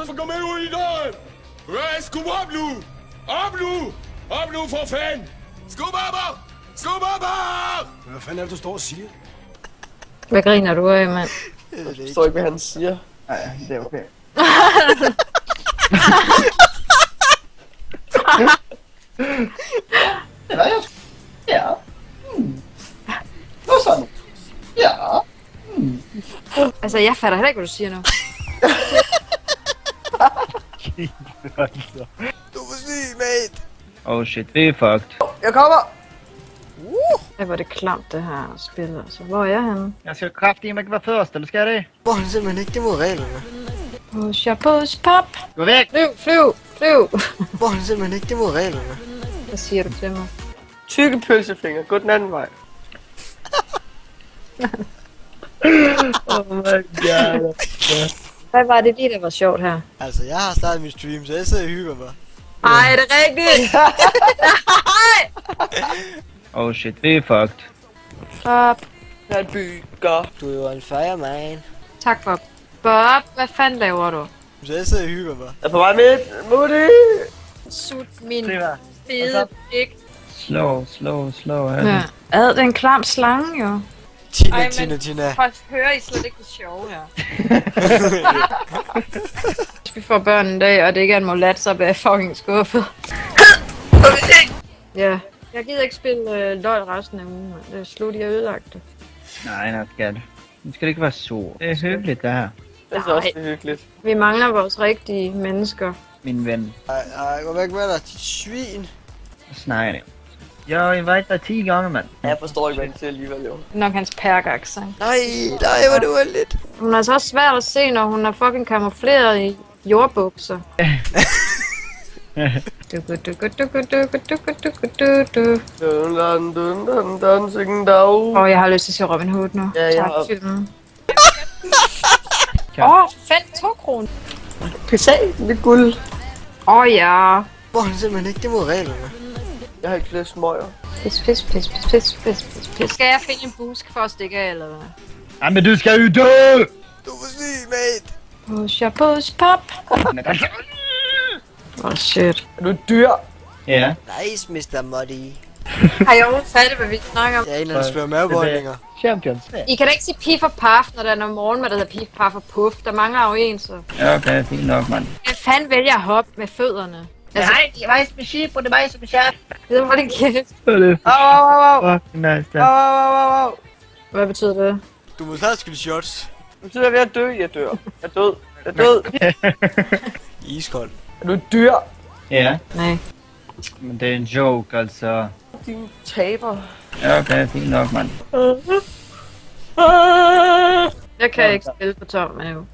så gå med ud i døren! Skub op nu! Op nu! Op nu for fanden! Skub op! Skub op! Hvad fanden er det, du står og siger? Hvad griner du af, mand? Jeg forstår ikke, hvad han siger. Nej, det er okay. Ja. Hvad så nu? Ja. Altså, jeg fatter heller ikke, hvad du siger nu. Du er syg, mate. Oh shit, det er fucked. Jeg kommer. Ej, hvor er det klamt, det her spil, altså. Hvor er jeg henne? Jeg skal kraftigt ikke være først, eller skal jeg det? Hvor han simpelthen ikke, det mod reglerne. Push, pop. Gå væk! Flyv. Hvor han simpelthen ikke, det mod reglerne. Hvad siger du til mig? Tykke pølsefinger, gå den anden vej. Oh my god. Hvad var det lige, der var sjovt her? Altså, jeg har startet min stream, så jeg sidder og hygger mig. Ej, er det rigtigt? Oh shit, det er fucked. Bob. Han bygger. Du er jo en fireman. Tak, Bob. Bob, hvad fanden laver du? Så jeg sidder og hygger mig. Jeg er på vej med Mutti. Sut min Se hvad? fede pik. Slow. Ja. Ad, den klam slange, jo. Tina. Først hører I slet ikke det sjove her. Hvis vi får børn en dag, og det ikke er en molat, så bliver jeg fucking skuffet. Ja, jeg gider ikke spille LOL resten af ugen. Det er slut, jeg ødelagt det. Nej, skat. Nu skal det ikke være så. Det er hyggeligt, det her. Jeg synes også, det er hyggeligt. Vi mangler vores rigtige mennesker. Min ven. Ej, gå væk med dig, dit svin. Hvad snakker det? Jeg har inviteret dig 10 gange, mand. Jeg forstår ikke, hvad han siger alligevel, jo. Nok hans perk-accent. Nej, hvor du er lidt. Hun er så også svært at se, når hun er fucking kamufleret i jordbukser. Dancing dog. Jeg har lyst til at se Robin Hood nu. Ja, jeg Tak, har- filmen. Ja. Fandt 2 kroner. PSA, lidt guld. Ja. Hvor han simpelthen ikke, det mod reglerne. Jeg har ikke flere smøger. Pis. Skal jeg finde en busk for at stikke af, eller hvad? Ej, men du skal jo dø! Du er syg, mate. Push, pop. Shit. Er du et dyr? Ja. Nice, Mr. Muddy. Har I overhovedet fattet, hvad vi snakker om? Jeg er en eller anden spørger mavebøjninger. Champions. I kan da ikke sige pif og paf, når der er noget morgenmad, der hedder pif, paf og puff. Der mangler jo en, så. Ja, okay, fint nok, mand. Hvad fanden vælger at hoppe med fødderne? Altså, Nej, det var specielt på det var specielt. det var det kæft. Au. Fucking nice, da. Au. Hvad betyder det? Du må snart skylde shots. Det betyder, at jeg er ved at dø. Jeg dør. Jeg er død. Iskold. Er du et dyr? Ja, Nej. men det er en joke, altså. Din taber. Ja, okay, fint nok, mand. Jeg kan ikke spille på tom, men jo.